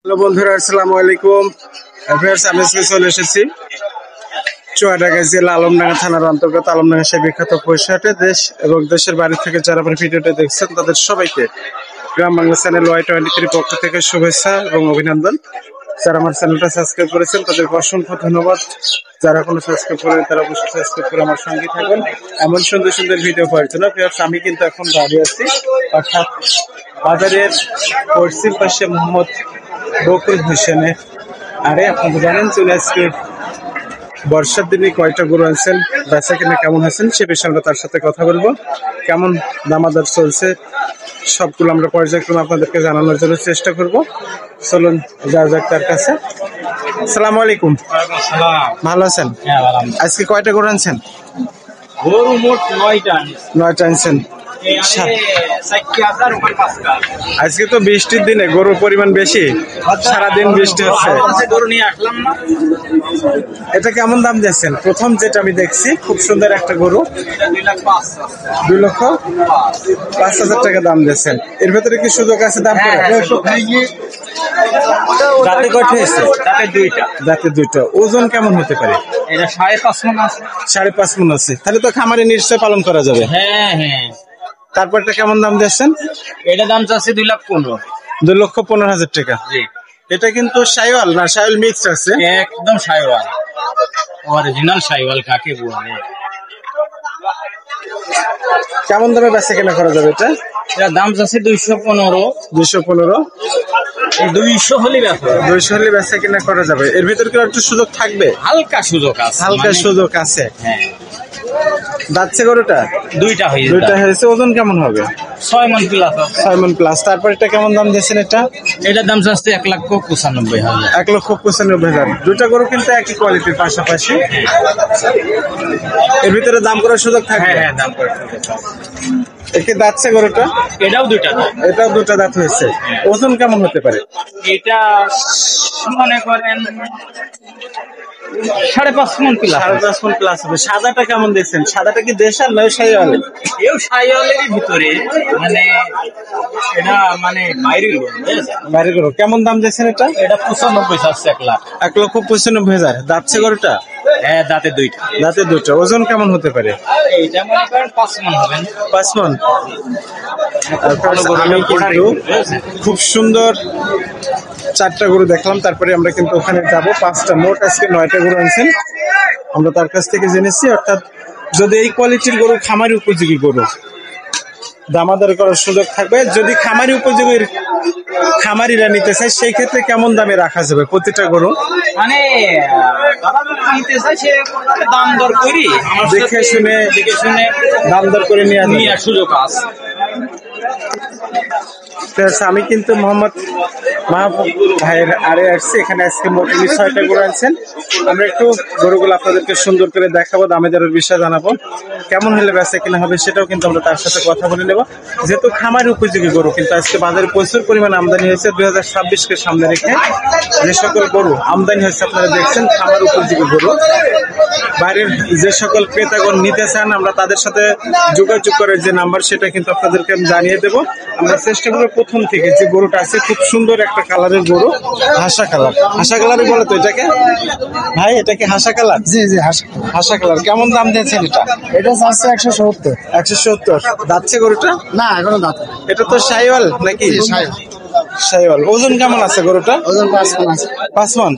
Hello বন্ধুরা, আসসালামু আলাইকুম। আমি চলে এসেছি চুয়াডাঙ্গা জেলা আলমডাঙ্গা থানার অন্তর্গত আলমডাঙ্গা সেই বিখ্যাত পয়সাটে। দেশ এবং দেশের বাড়ি থেকে যারা আমার ভিডিওটা দেখছেন তাদের সবাইকে গ্রাম বাংলা চ্যানেল Y23 পক্ষ থেকে শুভেচ্ছা এবং অভিনন্দন। যারা আমার চ্যানেলটা সাবস্ক্রাইব করেছেন তাদেরকে অসংখ্য ধন্যবাদ। যারা কোনো সাবস্ক্রাইব করেন তারা অবশ্যই সাবস্ক্রাইব করে আমার সঙ্গে থাকুন এমন সুন্দর সুন্দর ভিডিও পাওয়ার জন্য। আমি কিন্তু এখন দাঁড়িয়ে আছি অর্থাৎ বাজারের পশ্চিম পাশে মোহাম্মদ বকুল হোসেনের আরে আপনারা জানেন চলে আজকে বর্ষার দিনে কয়টা গরু আনছেন, বেচা কিনা কেমন আছেন সে বিষয়ে আমরা তার সাথে কথা বলবো। কেমন দামাদার চলছে সবগুলো আমরা পর্যায়ক্রমে আপনাদেরকে জানানোর জন্য চেষ্টা করব। চলুন যাওয়া যাক তার কাছে। আসসালামু আলাইকুম। ভালো আছেন? আজকে কয়টা গরু আনছেন? গরু মোট 9টা আনছেন। আজকে তো বৃষ্টির দিনে গরুর পরিমাণ বেশি, সারাদিন বৃষ্টি হচ্ছে। গরু নিয়ে আসলাম না। এটা কেমন দাম দিয়েছেন? প্রথম যেটা আমি দেখছি খুব সুন্দর একটা গরু, 2,05,000 টাকা দাম দিয়েছেন। এর ভেতরে কি সুযোগ আছে দাম করে? দাঁতে কয়টা হয়েছে? দাঁতে দুইটা। ওজন কেমন হতে পারে? এটা 5.5 মণ আছে। 5.5 মণ আছে। তাহলে তো খামারে নিশ্চয় পালন করা যাবে। হ্যাঁ। তারপরটা কেমন দাম দিয়েছেন? এটা দাম চাচ্ছে 2,15,000। 2,15,000 টাকা। এটা কিন্তু শাইওয়াল না শাইওয়াল মিক্স আছে? একদম শাইওয়াল, অরিজিনাল শাইওয়াল কাকে বলে। কেমন দামে বেচা কেনা করা যাবে এটা? এটা দাম চাচ্ছে 215। 200 হলে বেচা কেনা করা যাবে। এর ভিতরে কি একটু সুযোগ থাকবে? হালকা সুযোগ আছে। হ্যাঁ। যাচ্ছে গরুটা দুইটা হয়েছে। ওজন কেমন হবে? 6 মণ প্লাস। 6 মণ প্লাস। তারপর এটা কেমন দাম দিয়েছেন? এটার দাম চাচ্ছে 1,95,000। 1,95,000। দুইটা গরু কিন্তু একই কোয়ালিটির পাশাপাশি। এর ভিতরে দাম করার সুযোগ থাকবে? হ্যাঁ, দাম করার সুযোগ। একে যাচ্ছে গরুটা? এটাও দুইটা দাঁত হয়েছে। ওজন কেমন হতে পারে? এটা মনে করেন 5.5 মণ প্লাস। 5.5 মণ প্লাস হবে। সাদাটা কেমন দিয়েছেন? সাদাটা কি দেশাল না শাইওয়াল? শাইওয়ালেরই ভিতরে, মানে এটা মানে বাইরে গরু। কেমন দাম দিয়েছেন এটা? এটা 95 চাচ্ছে। 1,95,000। যাচ্ছে গরুটা? হ্যাঁ, দাঁতে দুইটা। ওজন কেমন হতে পারে? এইটা মনে করেন 5 মণ হবে। 5 মণ। আমি কিন্তু খুব সুন্দর 4টা গরু দেখলাম, তারপরে আমরা কিন্তু ওখানে যাবো। 5টা মোট আজকে 9টা গরু আনছেন আমরা তার কাছ থেকে জেনেছি। অর্থাৎ যদি এই কোয়ালিটির গরু খামারি উপযোগী গরু দামাদারি করার সুযোগ থাকবে। যদি খামারি উপযোগী খামারিরা নিতে চায় সেই ক্ষেত্রে কেমন দামে রাখা যাবে প্রতিটা গরু? মানে নিতে চাই সে দাম দর করি, দেখে শুনে দাম দর করে নিয়ে সুযোগ আছে। আমি কিন্তু মোহাম্মদ মাহবুব ভাইয়ের আরে আসছি এখানে। আজকে মোট 6টা গরু আনছেন। আমরা একটু গরুগুলো আপনাদেরকে সুন্দর করে দেখাবো, দামে দরের বিষয় জানাবো, কেমন হলে বেচা কিনা হবে সেটাও কিন্তু আমরা তার সাথে কথা বলে নেব। যেহেতু খামার উপযোগী গরু কিন্তু আজকে বাজারে প্রচুর পরিমাণ আমদানি হয়েছে। 2026-কে সামনে রেখে যে সকল গরু আমদানি হয়েছে আপনারা দেখছেন খামার উপযোগী গরু। বাইরের যে সকল ক্রেতাগণ নিতে চান আমরা তাদের সাথে যোগাযোগ করার যে নাম্বার সেটা কিন্তু আপনাদেরকে আমি জানিয়ে দেবো। আমরা চেষ্টা করবো প্রথম থেকে যে গরুটা আছে খুব সুন্দর একটা কালারের গরু, হাসা কালারের বলে তো এটাকে ভাই? এটা কি হাসা কালার? জি হাসা কালার। কেমন দাম দিয়েছেন এটা চাচ্ছে 170। যাচ্ছে গরুটা? না, এখনো দাঁত। এটা তো শাইওয়াল নাকি? শাইওয়াল। ওজন কেমন আছে গরুটা? ওজন 5 মণ আছে। 5 মণ।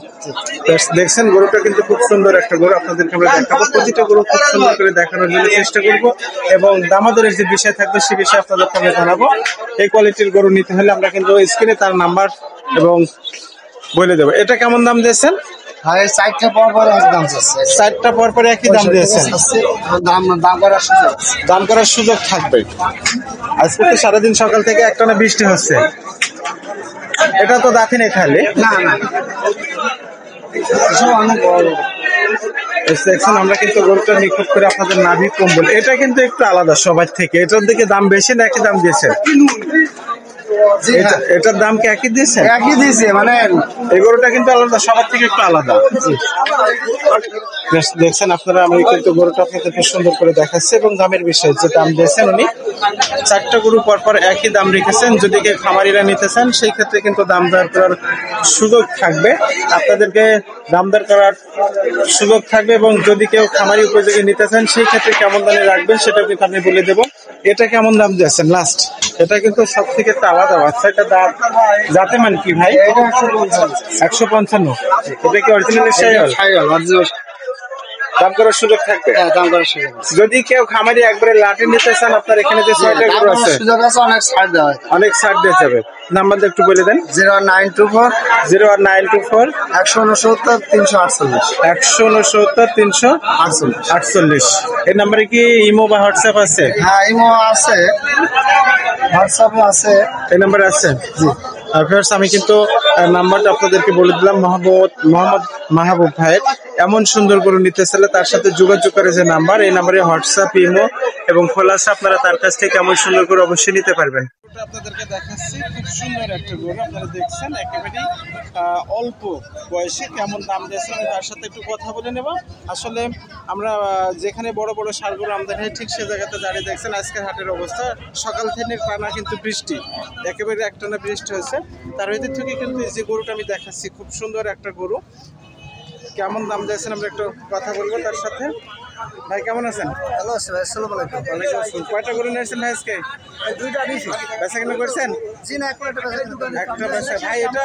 দেখছেন গরুটা কিন্তু খুব সুন্দর একটা গরু। আপনাদেরকে আমরা দেখাবো, প্রতিটা গরু খুব সুন্দর করে দেখানোর জন্য চেষ্টা করবো এবং দামাদরের যে বিষয় থাকবে সে বিষয়ে আপনাদেরকে আমরা জানাবো। এই কোয়ালিটির গরু নিতে হলে আমরা কিন্তু স্ক্রিনে তার নাম্বার এবং বলে দেবো। এটা কেমন দাম দিয়েছেন? আর 4টা পর দাম চাচ্ছে। 4টা পর একই দাম দিয়েছেন। দাম করার সুযোগ থাকবে। আজকে তো সারাদিন সকাল থেকে একটানা বৃষ্টি হচ্ছে। এটা তো দাঁতি নেই খালি? না, অনেক বড়। আমরা কিন্তু গরুটা নিখুঁত করে আপনাদের নাভি কম্বল, এটা কিন্তু একটু আলাদা সবার থেকে। এটার দিকে দাম বেশি না একই দাম দিয়েছেন? জি, হ্যাঁ। এটার দাম কি একই দিয়েছেন? একই দিয়েছে মানে এই গরুটা কিন্তু আলাদা, সবার থেকে একটু আলাদা। দেখছেন আপনারা, আমি কিন্তু গরুটা আপনাদেরকে সুন্দর করে দেখাচ্ছি এবং দামের বিষয়ে যে দাম দিয়েছেন উনি 4টা গরু পরপর একই দাম রেখেছেন। যদি কেউ খামারিরা নিতে চান সেই ক্ষেত্রে কিন্তু দাম দর করার সুযোগ থাকবে, আপনাদেরকে দাম দর করার সুযোগ থাকবে। এবং যদি কেউ খামারি উপযোগী নিতে চান সেই ক্ষেত্রে কেমন দামে রাখবেন সেটাও কিন্তু আমি বলে দেবো। এটা কেমন দাম দিয়েছেন লাস্ট? এটা কিন্তু সব থেকে একটা আলাদা বাচ্চা। এটা দাম যাতে মানে কি ভাই? 155। এটা কি অরিজিনাল দাম করার সুযোগ থাকবে? দাম করার সুযোগ আছে। যদি কেউ খামারি একবারে লাঠি নিতে চান, আপনার এখানে যে 6টা গরু আছে সুযোগ আছে, অনেক ছাড় দেওয়া হয়। অনেক ছাড় দিয়ে যাবে। নাম্বারটা একটু বলে দেন। 0924 01924 169 348 169 348। এই নাম্বারে কি ইমো বা হোয়াটসঅ্যাপ আছে? হ্যাঁ, ইমো আছে, হোয়াটসঅ্যাপও আছে। এই নাম্বারে আছে? জি। ভিউয়ার্স, আমি কিন্তু নাম্বারটা আপনাদেরকে বলে দিলাম। মোহাম্মদ মাহবুব ভাইয়ের এমন সুন্দর গরু নিতে চাইলে তার সাথে যোগাযোগ করে যে নাম্বার, এই নাম্বারে হোয়াটসঅ্যাপ, ইমো এবং খোলা আছে, আপনারা তার কাছ থেকে এমন সুন্দর করে অবশ্যই নিতে পারবেন। আপনাদেরকে দেখাচ্ছি খুব সুন্দর একটা গরু, আপনারা দেখছেন একেবারেই অল্প বয়সে। কেমন দাম দিয়েছে আমি তার সাথে একটু কথা বলে নেব। আসলে আমরা যেখানে বড় বড় ষাঁড় গরু আমদানি হয় ঠিক সে জায়গাতে দাঁড়িয়ে দেখছেন আজকের হাটের অবস্থা। সকাল থেকে টানা কিন্তু বৃষ্টি, একেবারে একটানা বৃষ্টি হয়েছে। তার ভিতর থেকে কিন্তু এই যে গরুটা আমি দেখাচ্ছি খুব সুন্দর একটা গরু। কেমন দাম দিয়েছেন আমরা একটু কথা বলবো তার সাথে। ভাই কেমন আছেন? ভালো আছে ভাই, আসসালামু আলাইকুম। ওয়ালাইকুম আসসালাম। কয়টা গরু নিয়েছেন ভাই আজকে? দুইটা দিছি। বেচা কেনা করছেন? জি না, একটা একটা বেচা। ভাই এটা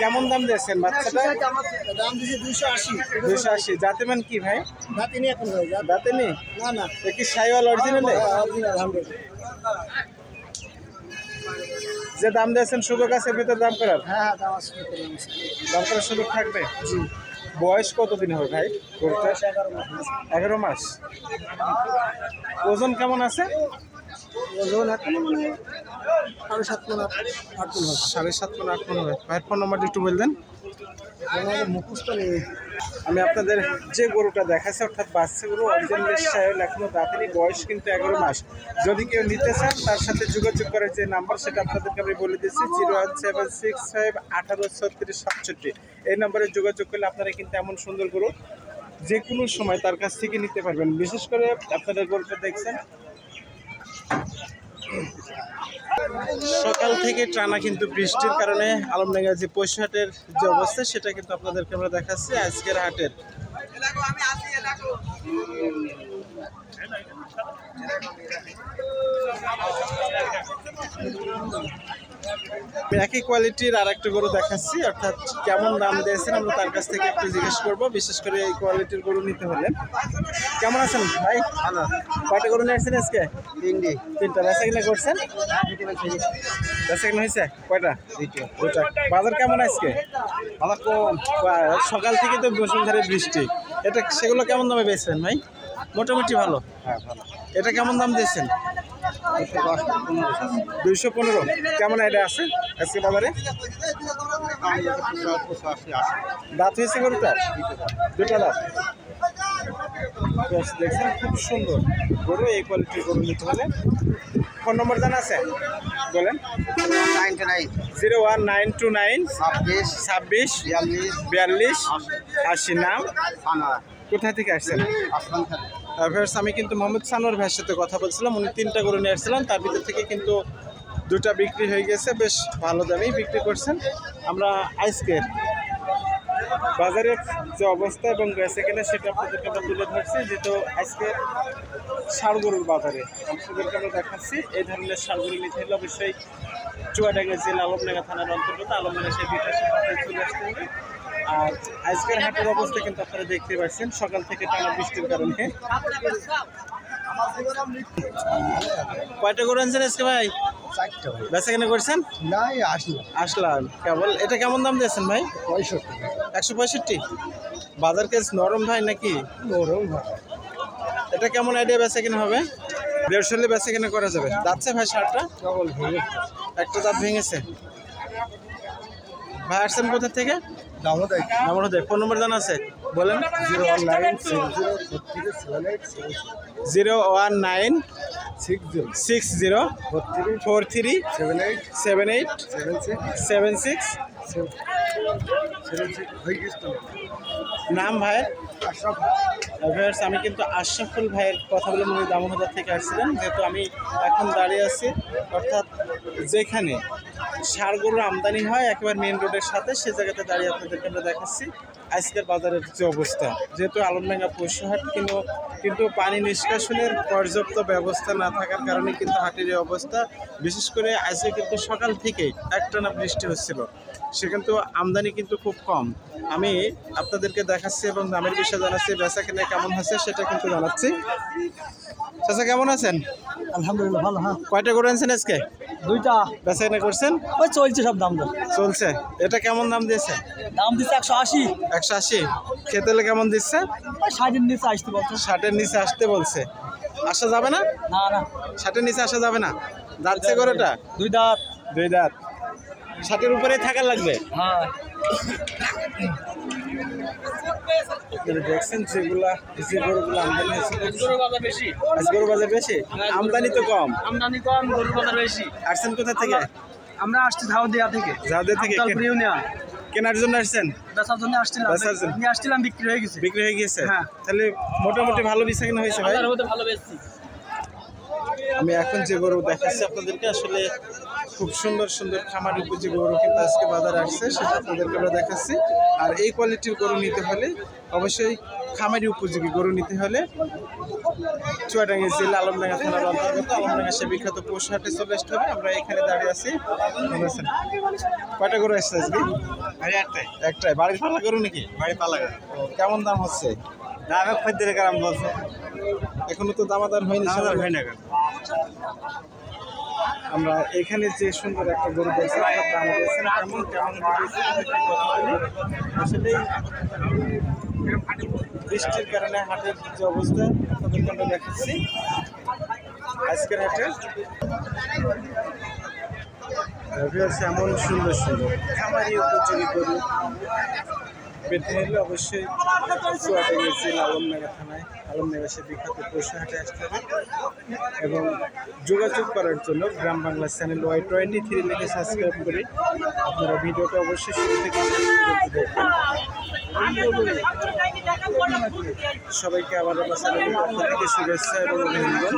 কেমন দাম দিয়েছেন বাচ্চাটা? দাম দিছি 280। 280। জাতে মান কি ভাই? দাঁতি নিয়ে এখন ভাই, দাঁতে নেই? না না, এ কি সাইওয়াল অরিজিনালে? যে দাম দিয়েছেন সুযোগ আছে ভিতর দাম করার? হ্যাঁ দাম আছে, দাম করার সুযোগ থাকবে? জি। বয়স কতদিন হবে ভাই গরুটা? 11 মাস। ওজন কেমন আছে? ওজন এখন মানে 7.5 মণ 8 মণ হবে। 7.5 মণ 8 মণ হবে। ভাইয়ের ফোন নাম্বারটা একটু বলবেন। মুখস্থ নেই। আমি আপনাদের যে গরুটা দেখাচ্ছি অর্থাৎ বাচ্চা গরু অরিজিনাল সাইওয়াল, এখনো দাঁতেরই, বয়স কিন্তু 11 মাস। যদি কেউ নিতে চান তার সাথে যোগাযোগ করার যে নাম্বার সেটা আপনাদেরকে আমি বলে দিচ্ছি 01765 183667। এই নাম্বারে যোগাযোগ করলে আপনারা কিন্তু এমন সুন্দর গরু যে কোনো সময় তার কাছ থেকে নিতে পারবেন। বিশেষ করে আপনারা গরুটা দেখছেন সকাল থেকে টানা কিন্তু বৃষ্টির কারণে আলমডাঙ্গা যে পৈশহাটের যে অবস্থা সেটা কিন্তু আপনাদেরকে আমরা দেখাচ্ছি আজকের হাটের। আমি একই কোয়ালিটির আর একটা গরু দেখাচ্ছি, অর্থাৎ কেমন দাম দিয়েছেন আমরা তার কাছ থেকে একটু জিজ্ঞেস করবো। বিশেষ করে এই কোয়ালিটির গরু নিতে হলে। কেমন আছেন ভাই? ভালো। কয়টা গরু নিয়েছেন আজকে? 3টা। বেচা কিনা করছেন? বেচা কিনা হয়েছে কয়টা? 2টা। বাজার কেমন আজকে? ভালো কম। সকাল থেকে তো বসুন্ধরে বৃষ্টি, এটা সেগুলো কেমন দামে বেচছেন ভাই? মোটামুটি ভালো। হ্যাঁ ভালো। এটা কেমন দাম দিয়েছেন? 215। কেমন আইডিয়া আছে আজকে বাজারে? দাঁত হয়েছে গরুটা? 2টা দাঁত। দেখছেন খুব সুন্দর গরু, এই কোয়ালিটির গরু নিতে হলে ফোন নম্বর জানা আছে বলেন। 01929 26 42 80। নাম? কোথা থেকে আসছেন? আমি কিন্তু মোহাম্মদ সানোয়ার ভাইয়ের সাথে কথা বলছিলাম, উনি 3টা গরু নিয়ে আসছিলেন, তার ভিতর থেকে কিন্তু 2টা বিক্রি হয়ে গেছে, বেশ ভালো দামেই বিক্রি করছেন। আমরা আজকের বাজারের যে অবস্থা এবং বেচা কেনা সেটা আপনাদেরকে আমরা তুলে ধরছি, যেহেতু আজকে ষাঁড় গরুর বাজারে আপনাদেরকে আমরা দেখাচ্ছি। এই ধরনের ষাঁড় গরু নিতে হলে অবশ্যই চুয়াডাঙ্গা জেলা আলমডাঙ্গা থানার অন্তর্গত আলমডাঙ্গা সেই বিকাশে চলে আসতে হবে। আর আজকের হাটের অবস্থা কিন্তু আপনারা দেখতে পাচ্ছেন সকাল থেকে টানা বৃষ্টির কারণে। কয়টা গরু আনছেন আজকে ভাই? 4টা ভাই। বেচা কেনা করছেন? না, আসলাম কেবল। এটা কেমন দাম দিয়েছেন ভাই? 165। বাজার কেস নরম ভাই নাকি? নরম ভাই। এটা কেমন আইডিয়া বেচা কেনা হবে? 150 বেচা কেনা করা যাবে। যাচ্ছে ভাই ষাঁড়টা? কেবল ভেঙে একটা দাঁত ভেঙেছে। ভাই আসছেন কোথা থেকে? দামোদর। ফোন নম্বর জানা আছে বলেন। 019 00 36 78 019 নাম ভাই ভিউয়ার্স, আমি কিন্তু আশরাফুল ভাইয়ের কথা বলে উনি দামোহদার থেকে আসছিলেন। যেহেতু আমি এখন দাঁড়িয়ে আছি অর্থাৎ যেখানে ষাঁড় গরুর আমদানি হয় একেবারে মেন রোডের সাথে, সে জায়গাতে দাঁড়িয়ে আপনাদেরকে আমরা দেখাচ্ছি আজকের বাজারের যে অবস্থা। যেহেতু আলমডাঙ্গা পশুহাট কিন্তু পানি নিষ্কাশনের পর্যাপ্ত ব্যবস্থা না থাকার কারণে কিন্তু হাটের এই অবস্থা। বিশেষ করে আজকে কিন্তু সকাল থেকেই একটানা বৃষ্টি হচ্ছিল, সে কিন্তু আমদানি কিন্তু খুব কম। আমি আপনাদেরকে দেখাচ্ছি এবং দামের বিষয়ে জানাচ্ছি, বেচা কেনা কেমন হচ্ছে সেটা কিন্তু জানাচ্ছি। চাচা কেমন আছেন? আলহামদুলিল্লাহ ভালো। হ্যাঁ, কয়টা করে আনছেন আজকে? 2টা। বেচা কেনা করছেন? ওই চলছে সব দাম দর চলছে। এটা কেমন দাম দিয়েছে? দাম দিচ্ছে 180। 180। খেতে হলে কেমন দিচ্ছে? 60-এর নিচে আসতে বলছে। 60-এর নিচে আসতে বলছে। আসা যাবে না? না না, 60-এর নিচে আসা যাবে না। যাচ্ছে গরুটা 2 দাঁত। 2 দাঁত। 60-এর উপরে থাকার লাগবে। হ্যাঁ, দেখছেন যেগুলা যে গরুগুলো আমদানি হয়েছে, গরুর বাজার বেশি। আজ গরু বাজার বেশি, আমদানি তো কম। আমদানি কম, গরুর বাজার বেশি। আসছেন কোথা থেকে? আমরা আসছি ঝাউদিয়া থেকে। ঝাউদিয়া থেকে ইউনিয়ন কেনার জন্য আসছেন? বেচার জন্য আসছিলাম। বেচার জন্য? নিয়ে আসছিলাম, বিক্রি হয়ে গেছে। বিক্রি হয়ে গিয়েছে? হ্যাঁ। তাহলে মোটামুটি ভালো বেচা কেনা হয়েছে ভাই? ভালো বেচছি। আমি এখন যে গরু দেখাচ্ছি আপনাদেরকে, আসলে খুব সুন্দর সুন্দর খামার উপযোগী গরু কিন্তু আজকে বাজারে আসছে, সেটা আপনাদেরকে আমরা দেখাচ্ছি। আর এই কোয়ালিটির গরু নিতে হলে অবশ্যই খামারি উপযোগী গরু নিতে হলে চুয়াডাঙ্গা জেলা আলমডাঙ্গা থানার অন্তর্গত আলমডাঙ্গা সে বিখ্যাত পশুহাটে চলে আসতে হবে। আমরা এখানে দাঁড়িয়ে আছি। কয়টা গরু আসছে আজকে? একটাই। বাড়ির পালা গরু নাকি? বাড়ি পালা গেল। কেমন দাম হচ্ছে? দামে খদ্দের কারণ বলছে এখনো তো দামাদার হয়নি। হয় না কেন? আমরা এখানে যে সুন্দর একটা গরু দেখছি, দাম দিয়েছেন কেমন আসলে বৃষ্টির কারণে হাটের যে অবস্থা আপনাদেরকে আমরা দেখাচ্ছি আজকের হাটে। এমন সুন্দর সুন্দর খামারি উপযোগী গরু পেতে হলে অবশ্যই চুয়াডাঙ্গা জেলা আলমডাঙ্গা থানায় আলমডাঙ্গা সে বিখ্যাত পশুহাটে আসতে হবে। এবং যোগাযোগ করার জন্য গ্রাম বাংলা চ্যানেল Y23 লিখে সাবস্ক্রাইব করে আপনারা ভিডিওটা অবশ্যই শুরু থেকে শেষ পর্যন্ত দেখবেন। সবাইকে আবার চ্যানেলের পক্ষ থেকে শুভেচ্ছা এবং অভিনন্দন।